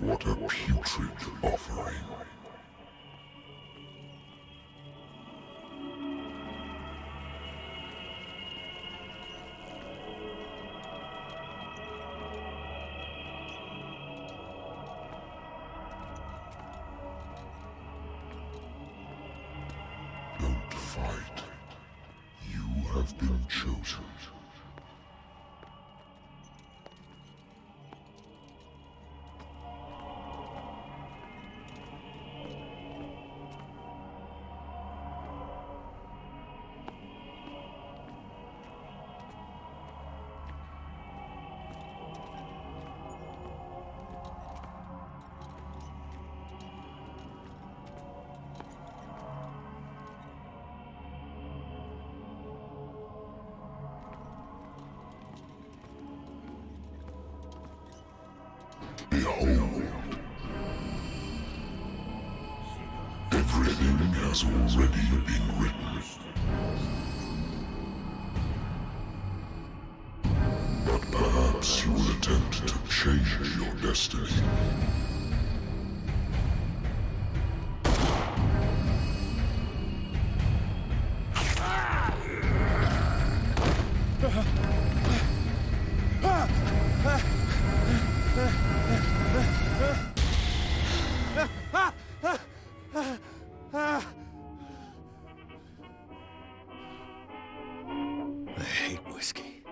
What a putrid offering. Don't fight. You have been chosen. Behold. Everything has already been written. But perhaps you will attempt to change your destiny. I hate whiskey.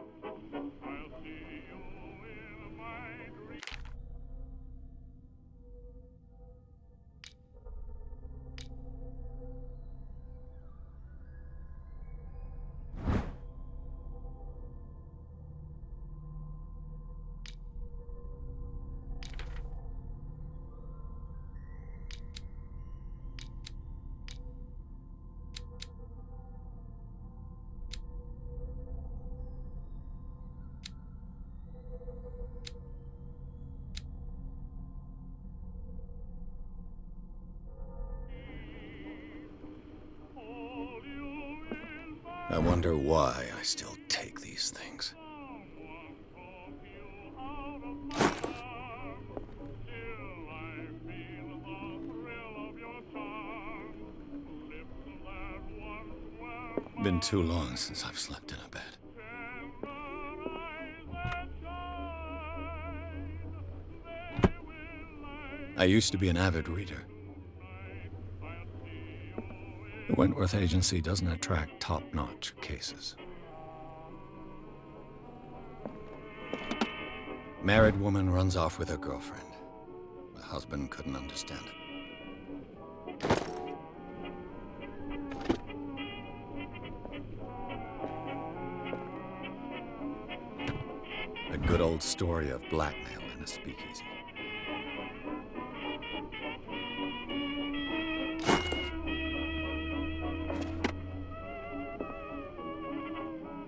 I wonder why I still take these things. Been too long since I've slept in a bed. I used to be an avid reader. The Wentworth Agency doesn't attract top-notch cases. Married woman runs off with her girlfriend. The husband couldn't understand it. A good old story of blackmail in a speakeasy.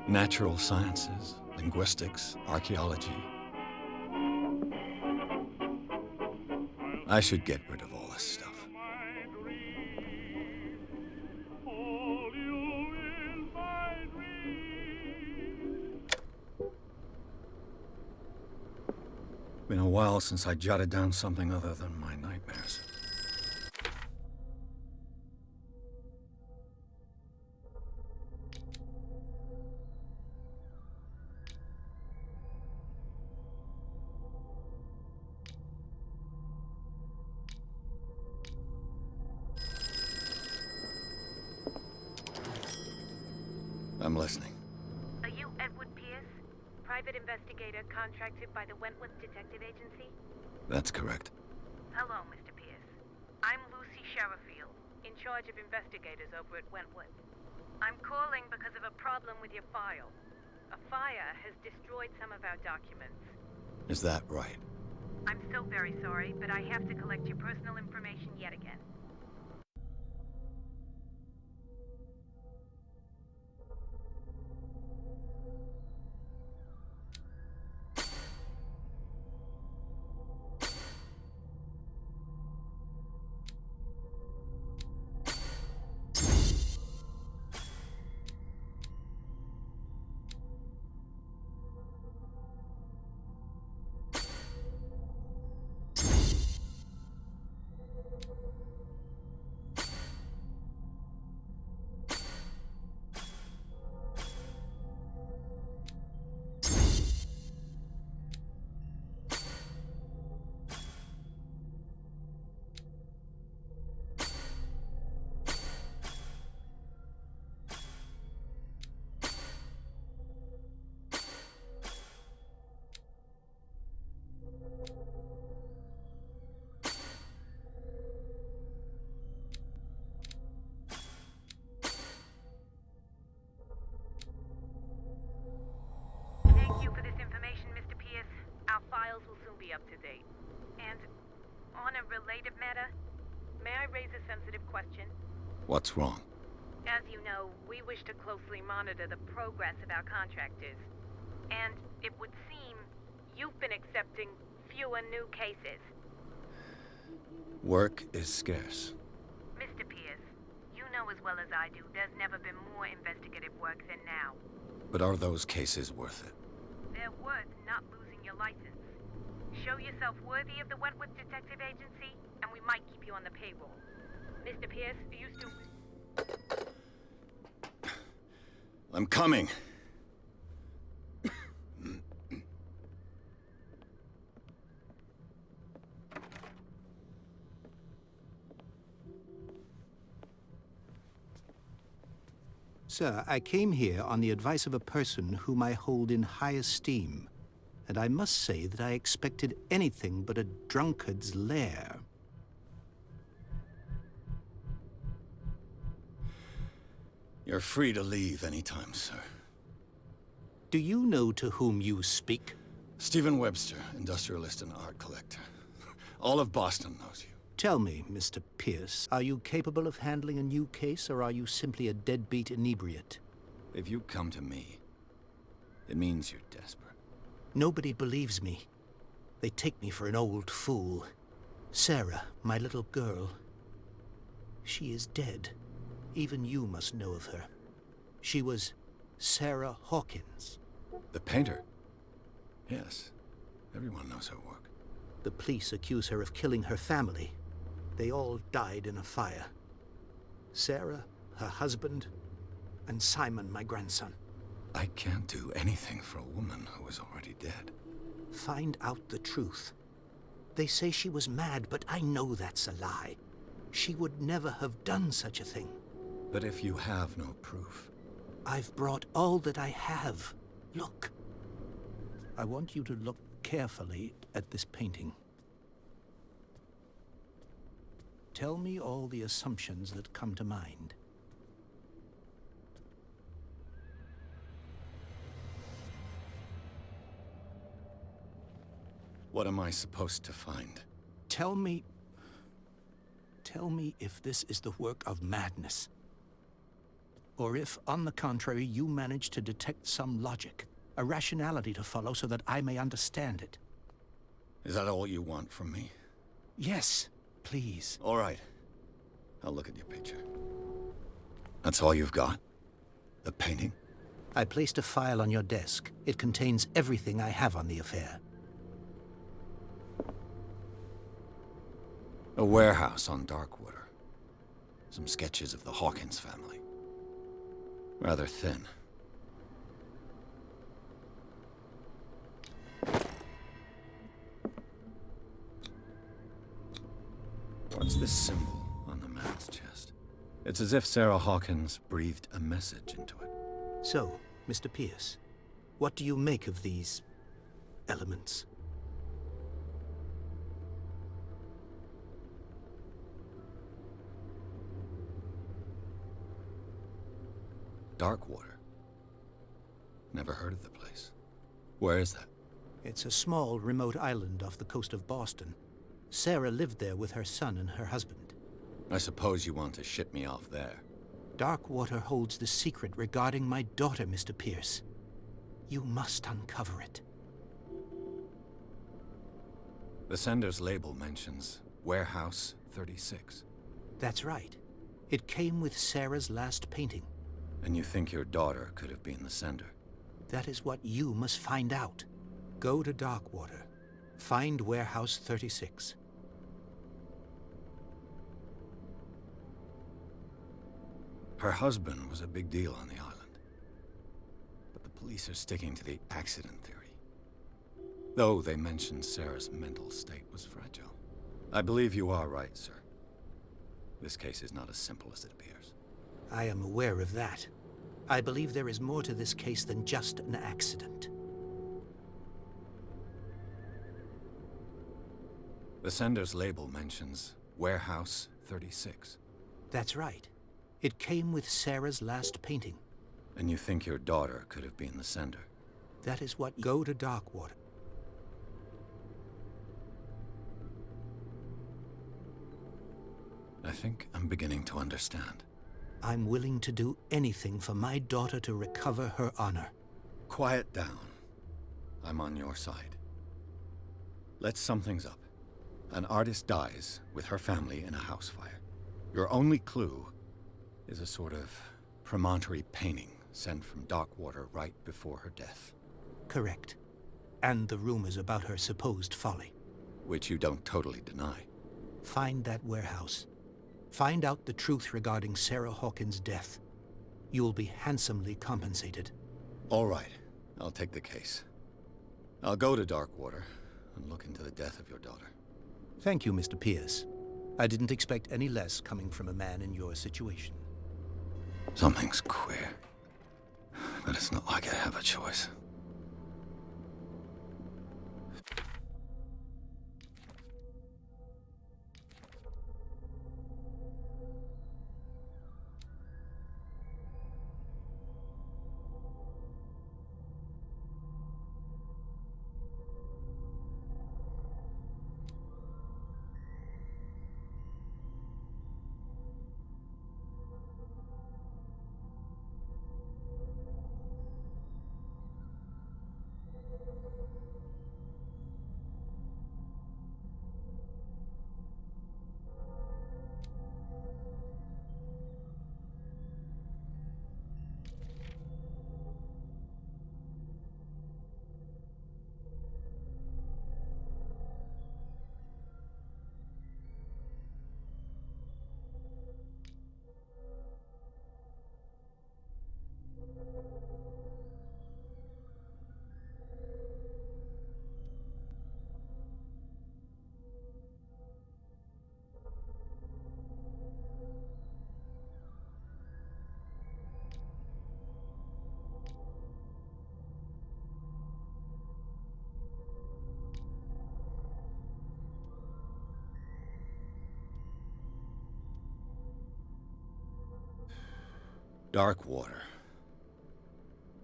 Natural sciences, linguistics, archaeology. I should get rid of all this stuff. Been a while since I jotted down something other than my nightmares. I'm listening. Are you Edward Pierce, private investigator contracted by the Wentworth Detective Agency? That's correct. Hello, Mr. Pierce. I'm Lucy Sherifield, in charge of investigators over at Wentworth. I'm calling because of a problem with your file. A fire has destroyed some of our documents. Is that right? I'm so very sorry, but I have to collect your personal information yet again. be up to date. And on a related matter, may I raise a sensitive question? What's wrong? As you know, we wish to closely monitor the progress of our contractors. And it would seem you've been accepting fewer new cases. Work is scarce. Mr. Pierce, you know as well as I do, there's never been more investigative work than now. But are those cases worth it? They're worth not losing your license. Show yourself worthy of the Wentworth Detective Agency, and we might keep you on the payroll. Mr. Pierce, you still... I'm coming. Sir, I came here on the advice of a person whom I hold in high esteem, and I must say that I expected anything but a drunkard's lair. You're free to leave anytime, sir. Do you know to whom you speak? Stephen Webster, industrialist and art collector. All of Boston knows you. Tell me, Mr. Pierce, are you capable of handling a new case, or are you simply a deadbeat inebriate? If you come to me, it means you're desperate. Nobody believes me. They take me for an old fool. Sarah, my little girl, she is dead. Even you must know of her. She was Sarah Hawkins. The painter? Yes. Everyone knows her work. The police accuse her of killing her family. They all died in a fire. Sarah, her husband, and Simon, my grandson. I can't do anything for a woman who is already dead. Find out the truth. They say she was mad, but I know that's a lie. She would never have done such a thing. But if you have no proof... I've brought all that I have. Look. I want you to look carefully at this painting. Tell me all the assumptions that come to mind. What am I supposed to find? Tell me if this is the work of madness. Or if, on the contrary, you manage to detect some logic, a rationality to follow so that I may understand it. Is that all you want from me? Yes, please. All right. I'll look at your picture. That's all you've got? The painting? I placed a file on your desk. It contains everything I have on the affair. A warehouse on Darkwater. Some sketches of the Hawkins family. Rather thin. What's this symbol on the man's chest? It's as if Sarah Hawkins breathed a message into it. So, Mr. Pierce, what do you make of these elements? Darkwater. Never heard of the place. Where is that? It's a small, remote island off the coast of Boston. Sarah lived there with her son and her husband. I suppose you want to ship me off there. Darkwater holds the secret regarding my daughter, Mr. Pierce. You must uncover it. The sender's label mentions Warehouse 36. That's right. It came with Sarah's last painting. And you think your daughter could have been the sender? That is what you must find out. Go to Darkwater. Find Warehouse 36. Her husband was a big deal on the island. But the police are sticking to the accident theory. Though they mentioned Sarah's mental state was fragile. I believe you are right, sir. This case is not as simple as it appears. I am aware of that. I believe there is more to this case than just an accident. The sender's label mentions Warehouse 36. That's right. It came with Sarah's last painting. And you think your daughter could have been the sender? That is what... Go to Darkwater. I think I'm beginning to understand. I'm willing to do anything for my daughter to recover her honor. Quiet down. I'm on your side. Let's sum things up. An artist dies with her family in a house fire. Your only clue is a sort of promontory painting sent from Darkwater right before her death. Correct. And the rumors about her supposed folly. Which you don't totally deny. Find that warehouse. Find out the truth regarding Sarah Hawkins' death. You'll be handsomely compensated. All right. I'll take the case. I'll go to Darkwater and look into the death of your daughter. Thank you, Mr. Pierce. I didn't expect any less coming from a man in your situation. Something's queer. But it's not like I have a choice. Darkwater.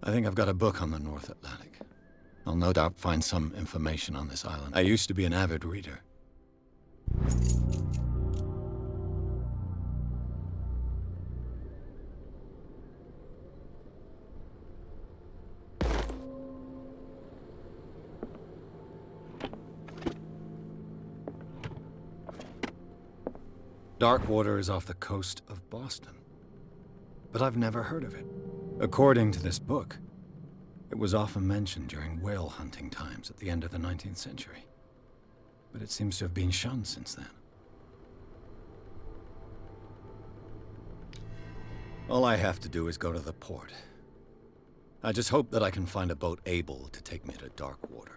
I think I've got a book on the North Atlantic. I'll no doubt find some information on this island. I used to be an avid reader. Darkwater is off the coast of Boston. But I've never heard of it. According to this book, it was often mentioned during whale hunting times at the end of the 19th century. But it seems to have been shunned since then. All I have to do is go to the port. I just hope that I can find a boat able to take me to Darkwater.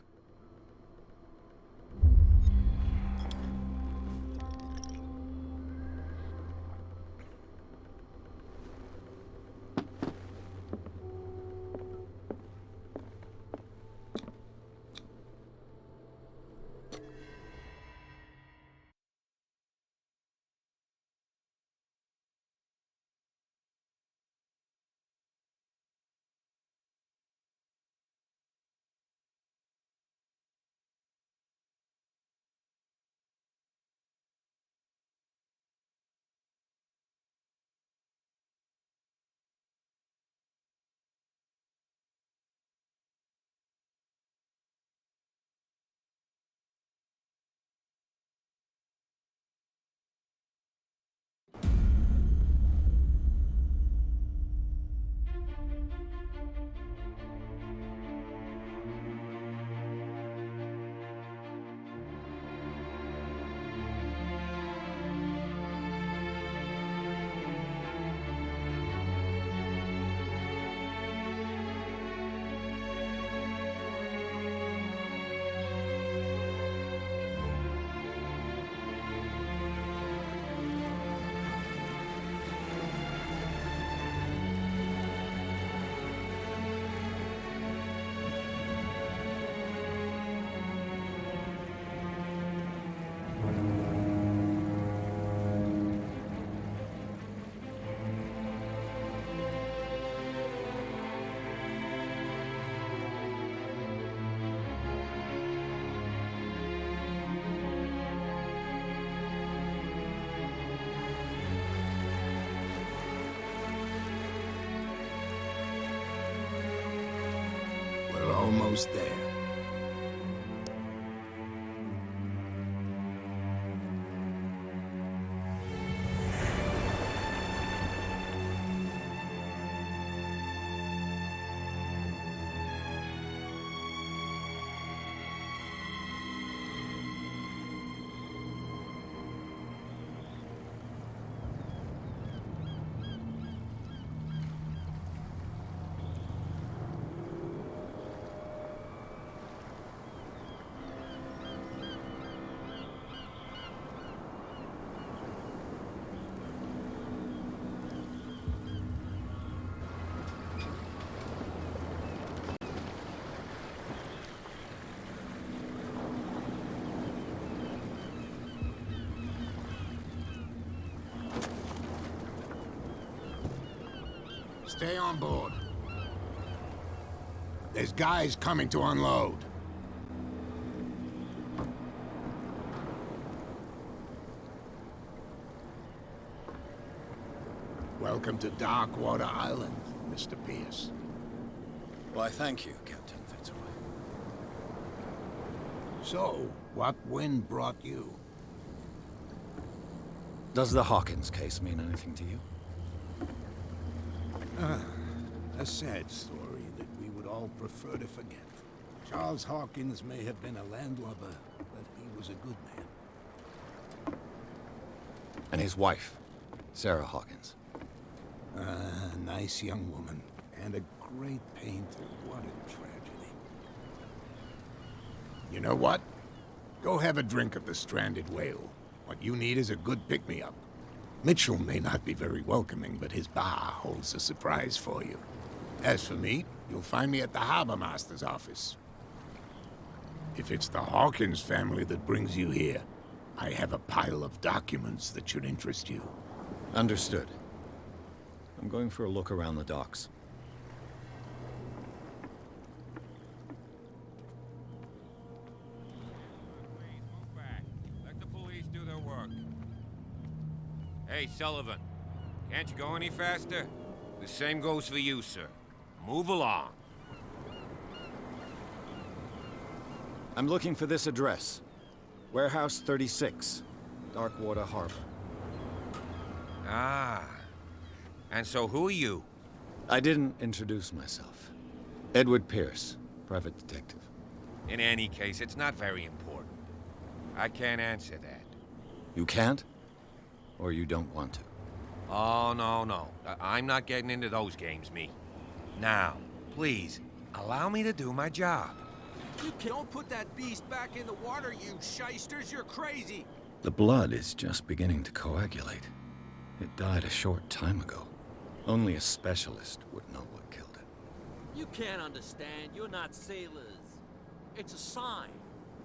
almost there. Stay on board. There's guys coming to unload. Welcome to Darkwater Island, Mr. Pierce. Why, thank you, Captain Fitzroy. So, what wind brought you? Does the Hawkins case mean anything to you? A sad story that we would all prefer to forget. Charles Hawkins may have been a landlubber, but he was a good man. And his wife, Sarah Hawkins. A nice young woman, and a great painter. What a tragedy. You know what? Go have a drink at the Stranded Whale. What you need is a good pick-me-up. Mitchell may not be very welcoming, but his bar holds a surprise for you. As for me, you'll find me at the Harbor Master's office. If it's the Hawkins family that brings you here, I have a pile of documents that should interest you. Understood. I'm going for a look around the docks. Please move back. Let the police do their work. Hey, Sullivan. Can't you go any faster? The same goes for you, sir. Move along. I'm looking for this address. Warehouse 36, Darkwater Harbor. Ah. And so who are you? I didn't introduce myself. Edward Pierce, private detective. In any case, it's not very important. I can't answer that. You can't? Or you don't want to? Oh, no. I'm not getting into those games, me. Now, please, allow me to do my job. You don't put that beast back in the water, you shysters! You're crazy! The blood is just beginning to coagulate. It died a short time ago. Only a specialist would know what killed it. You can't understand. You're not sailors. It's a sign.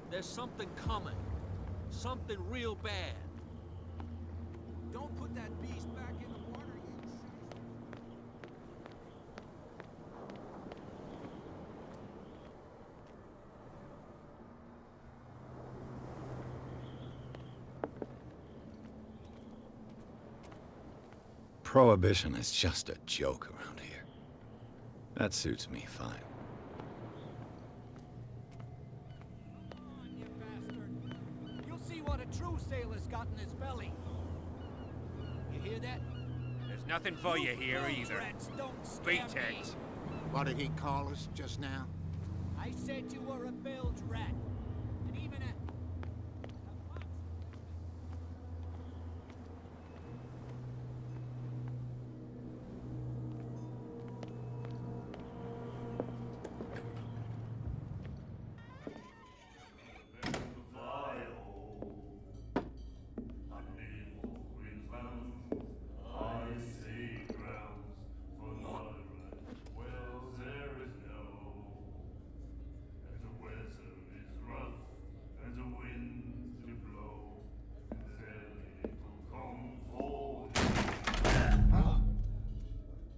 There's something coming. Something real bad. Don't put that beast back in the water, you Prohibition is just a joke around here. That suits me fine. Come on, you bastard! You'll see what a true sailor's got in his belly. You hear that? There's nothing for you here bilge either. rats don't scare me. Pretense. What did he call us just now? I said you were a bilge rat. And even a...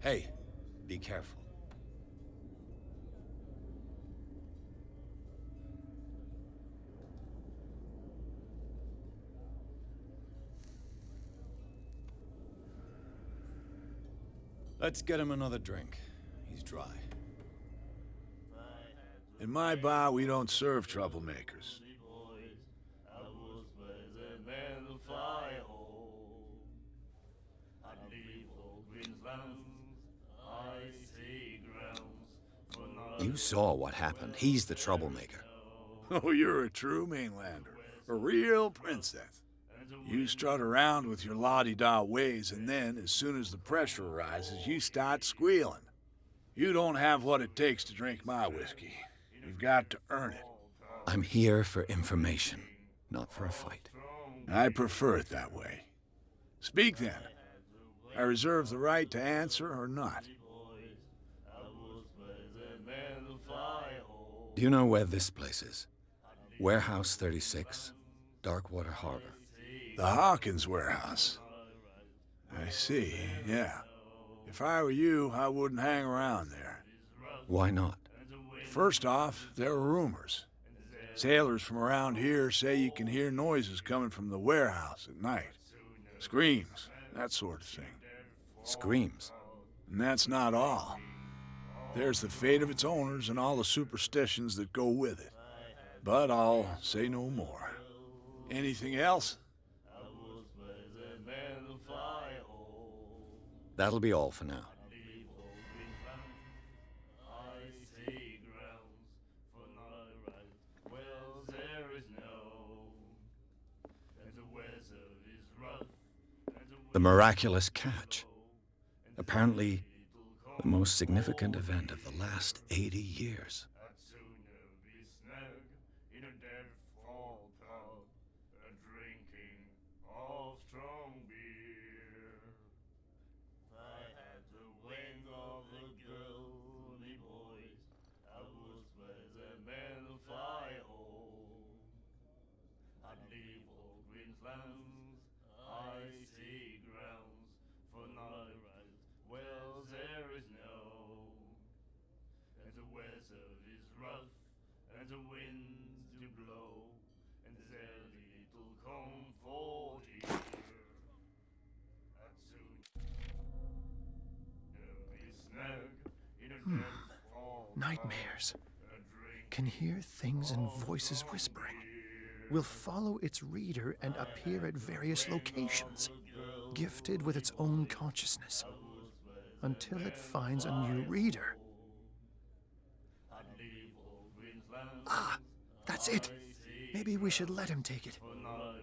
Hey, be careful. Let's get him another drink. He's dry. In my bar, we don't serve troublemakers. You saw what happened. He's the troublemaker. Oh, you're a true mainlander. A real princess. You strut around with your la-di-da ways, and then, as soon as the pressure arises, you start squealing. You don't have what it takes to drink my whiskey. You've got to earn it. I'm here for information, not for a fight. I prefer it that way. Speak then. I reserve the right to answer or not. Do you know where this place is? Warehouse 36, Darkwater Harbor. The Hawkins warehouse. I see, yeah. If I were you, I wouldn't hang around there. Why not? First off, there are rumors. Sailors from around here say you can hear noises coming from the warehouse at night. Screams, that sort of thing. Screams? And that's not all. There's the fate of its owners and all the superstitions that go with it. But I'll say no more. Anything else? That'll be all for now. The miraculous catch. Apparently, the most significant event of the last 80 years. Nightmares. Can hear things and voices whispering. Will follow its reader and appear at various locations, gifted with its own consciousness, until it finds a new reader. Ah, that's it. Maybe we should let him take it.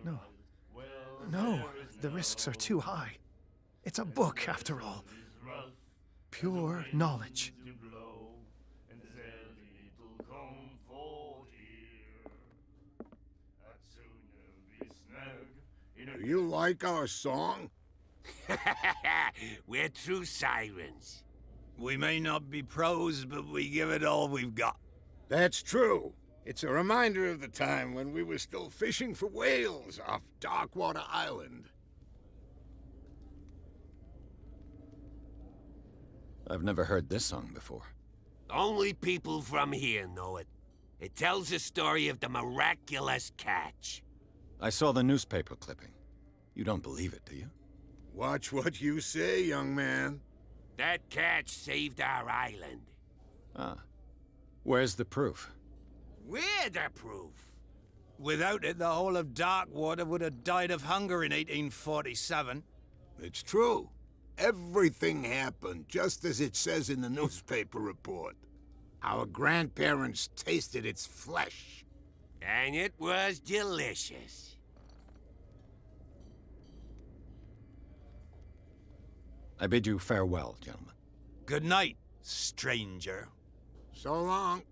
No. No, the risks are too high. It's a book, after all. Pure knowledge. Do you like our song? We're true sirens. We may not be pros, but we give it all we've got. That's true. It's a reminder of the time when we were still fishing for whales off Darkwater Island. I've never heard this song before. Only people from here know it. It tells the story of the miraculous catch. I saw the newspaper clipping. You don't believe it, do you? Watch what you say, young man. That catch saved our island. Ah. Where's the proof? We're the proof. Without it, the whole of Darkwater would have died of hunger in 1847. It's true. Everything happened just as it says in the newspaper report. Our grandparents tasted its flesh. And it was delicious. I bid you farewell, gentlemen. Good night, stranger. So long.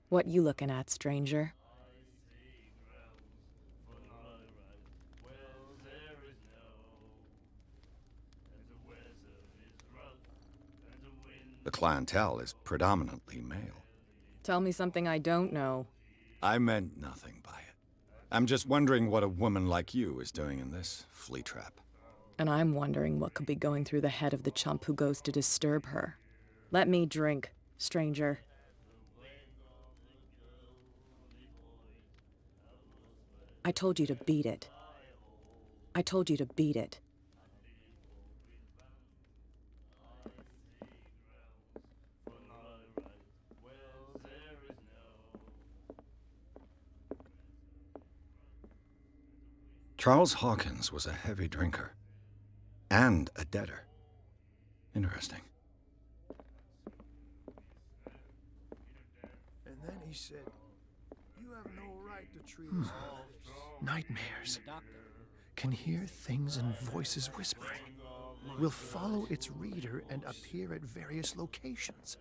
What you looking at, stranger? The clientele is predominantly male. Tell me something I don't know. I meant nothing by it. I'm just wondering what a woman like you is doing in this flea trap. And I'm wondering what could be going through the head of the chump who goes to disturb her. Let me drink, stranger. I told you to beat it. I told you to beat it. Charles Hawkins was a heavy drinker. And a debtor. Interesting. And then he said, "You have no right to treat us like this." Nightmares. Can hear things and voices whispering. Will follow its reader and appear at various locations.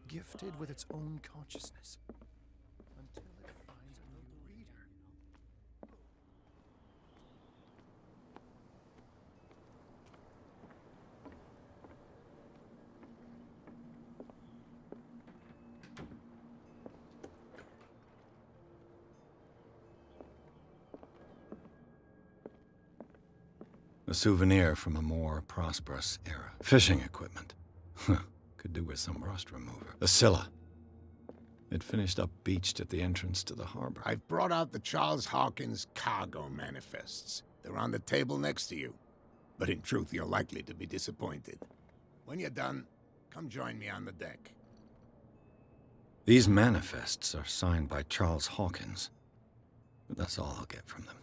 Gifted with its own consciousness. Until it finds a new reader. A souvenir from a more prosperous era. Fishing equipment. Could do with some rust remover. A Scylla. It finished up beached at the entrance to the harbor. I've brought out the Charles Hawkins cargo manifests. They're on the table next to you. But in truth, you're likely to be disappointed. When you're done, come join me on the deck. These manifests are signed by Charles Hawkins. But that's all I'll get from them.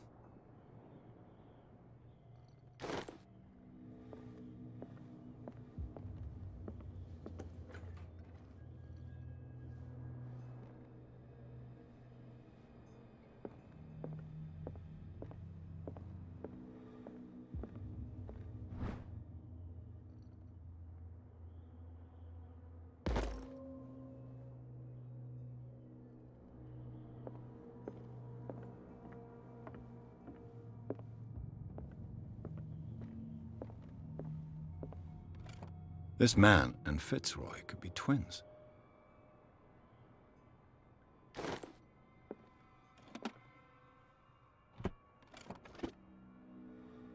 This man and Fitzroy could be twins.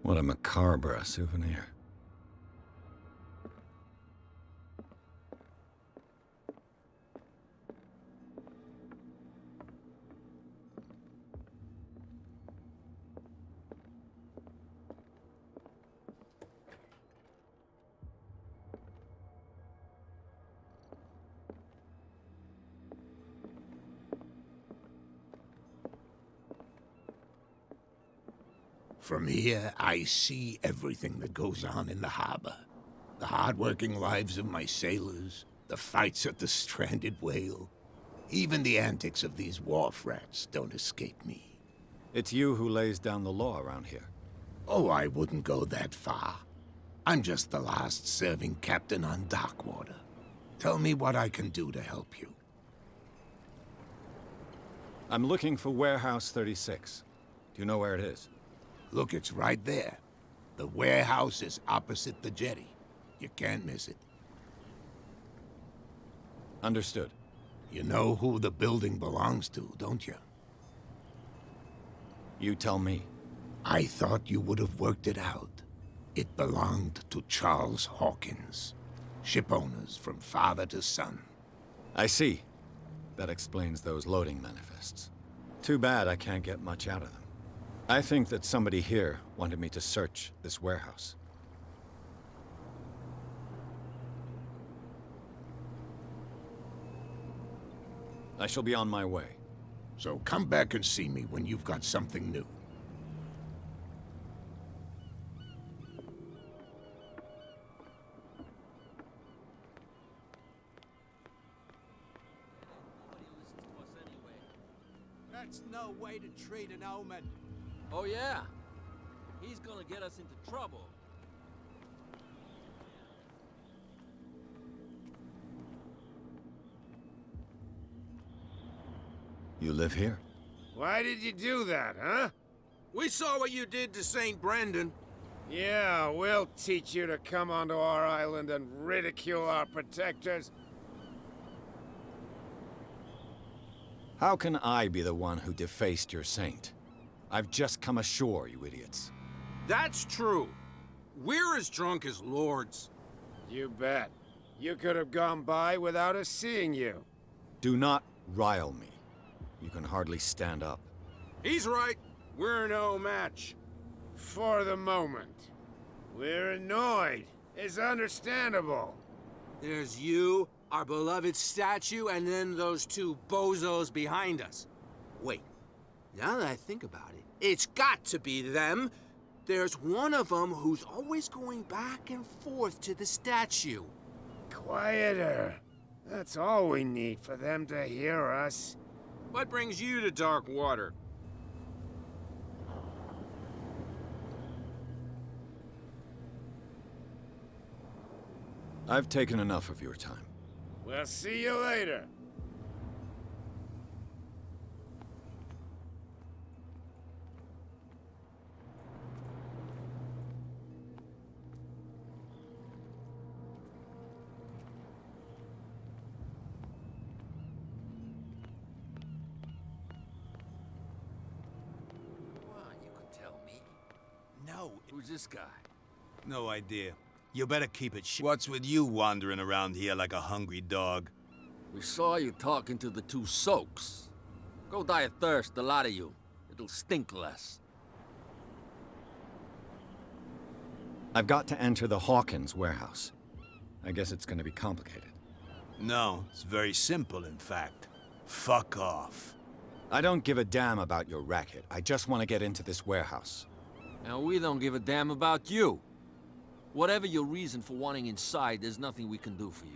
What a macabre souvenir. From here, I see everything that goes on in the harbor. The hard-working lives of my sailors, the fights at the stranded whale. Even the antics of these wharf rats don't escape me. It's you who lays down the law around here. Oh, I wouldn't go that far. I'm just the last serving captain on Darkwater. Tell me what I can do to help you. I'm looking for Warehouse 36. Do you know where it is? Look, it's right there. The warehouse is opposite the jetty. You can't miss it. Understood. You know who the building belongs to, don't you? You tell me. I thought you would have worked it out. It belonged to Charles Hawkins. Ship owners from father to son. I see. That explains those loading manifests. Too bad I can't get much out of them. I think that somebody here wanted me to search this warehouse. I shall be on my way. So come back and see me when you've got something new. That's no way to treat an omen. Oh, yeah? He's gonna get us into trouble. You live here? Why did you do that, huh? We saw what you did to St. Brendan. Yeah, we'll teach you to come onto our island and ridicule our protectors. How can I be the one who defaced your saint? I've just come ashore, you idiots. That's true. We're as drunk as lords. You bet. You could have gone by without us seeing you. Do not rile me. You can hardly stand up. He's right. We're no match. For the moment. We're annoyed. It's understandable. There's you, our beloved statue, and then those two bozos behind us. Wait, now that I think about it, it's got to be them. There's one of them who's always going back and forth to the statue. Quieter. That's all we need for them to hear us. What brings you to dark water? I've taken enough of your time. We'll see you later. You could tell me. No. Who's this guy? No idea. You better keep it What's with you wandering around here like a hungry dog? We saw you talking to the two soaks. Go die of thirst, the lot of you. It'll stink less. I've got to enter the Hawkins warehouse. I guess it's gonna be complicated. No, it's very simple, in fact. Fuck off. I don't give a damn about your racket. I just want to get into this warehouse. And we don't give a damn about you. Whatever your reason for wanting inside, there's nothing we can do for you.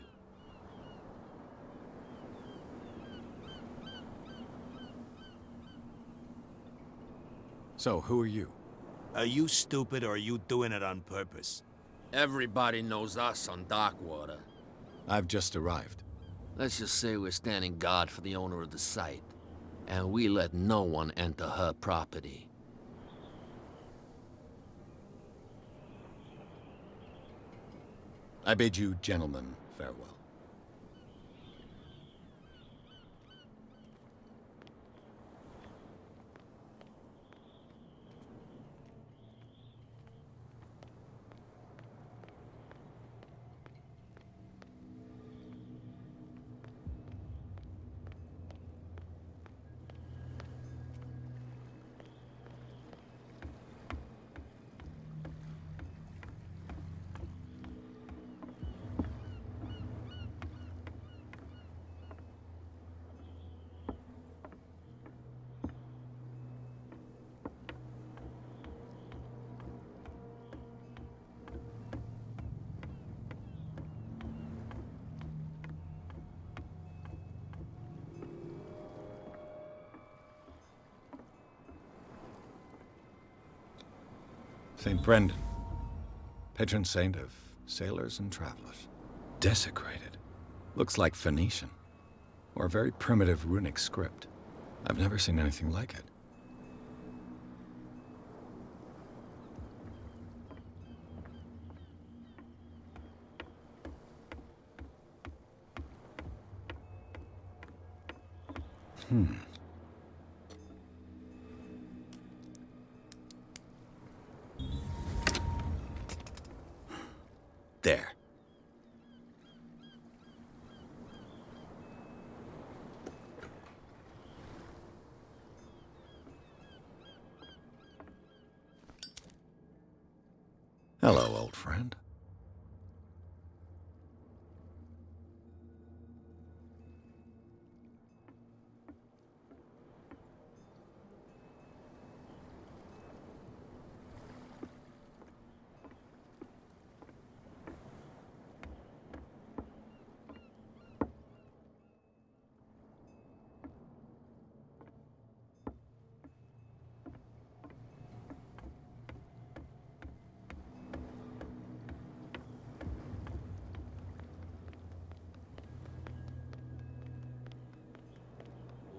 So, who are you? Are you stupid or are you doing it on purpose? Everybody knows us on Darkwater. I've just arrived. Let's just say we're standing guard for the owner of the site. And we let no one enter her property. I bid you gentlemen farewell. St. Brendan, patron saint of sailors and travelers. Desecrated. Looks like Phoenician, or a very primitive runic script. I've never seen anything like it. There. Hello, old friend.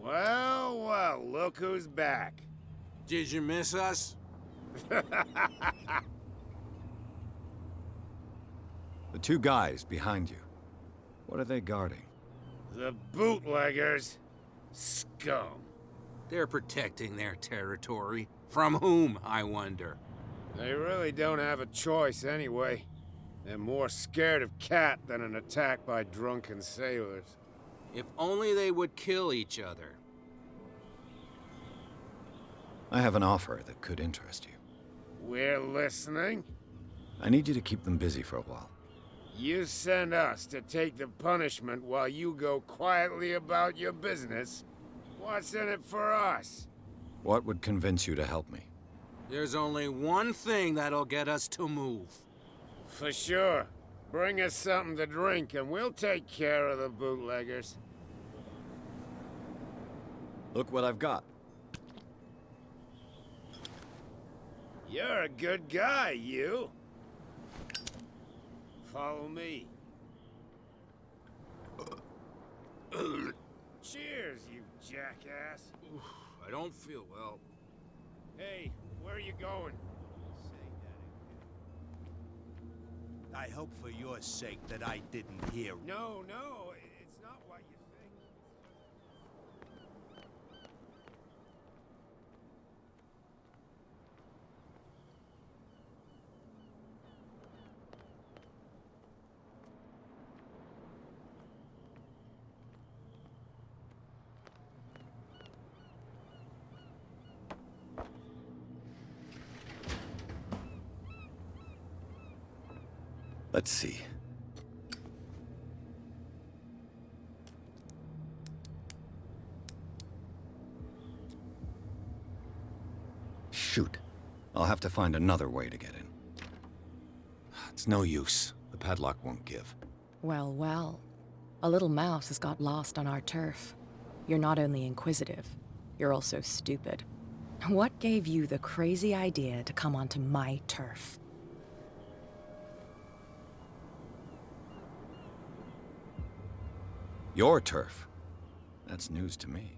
Well, well, look who's back. Did you miss us? The two guys behind you. What are they guarding? The bootleggers. Scum. They're protecting their territory. From whom, I wonder? They really don't have a choice anyway. They're more scared of Cat than an attack by drunken sailors. If only they would kill each other. I have an offer that could interest you. We're listening. I need you to keep them busy for a while. You send us to take the punishment while you go quietly about your business. What's in it for us? What would convince you to help me? There's only one thing that'll get us to move. For sure. Bring us something to drink and we'll take care of the bootleggers. Look what I've got. You're a good guy, you. Follow me. Cheers, you jackass. I don't feel well. Hey, where are you going? I hope for your sake that I didn't hear. No, it's not what you think. Let's see. Shoot. I'll have to find another way to get in. It's no use. The padlock won't give. Well, well. A little mouse has got lost on our turf. You're not only inquisitive, you're also stupid. What gave you the crazy idea to come onto my turf? Your turf? That's news to me.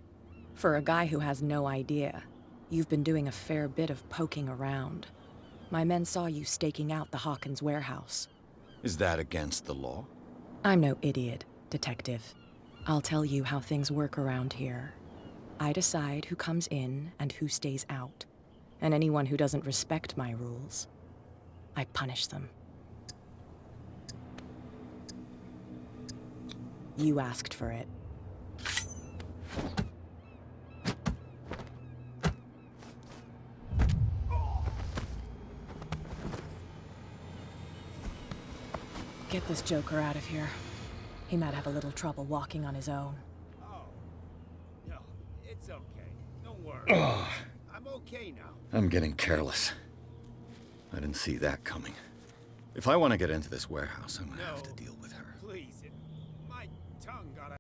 For a guy who has no idea, you've been doing a fair bit of poking around. My men saw you staking out the Hawkins warehouse. Is that against the law? I'm no idiot, Detective. I'll tell you how things work around here. I decide who comes in and who stays out. And anyone who doesn't respect my rules, I punish them. You asked for it. Get this joker out of here. He might have a little trouble walking on his own. Oh. No, it's okay. Don't worry. I'm okay now. I'm getting careless. I didn't see that coming. If I want to get into this warehouse, I'm gonna have to deal with her. Please,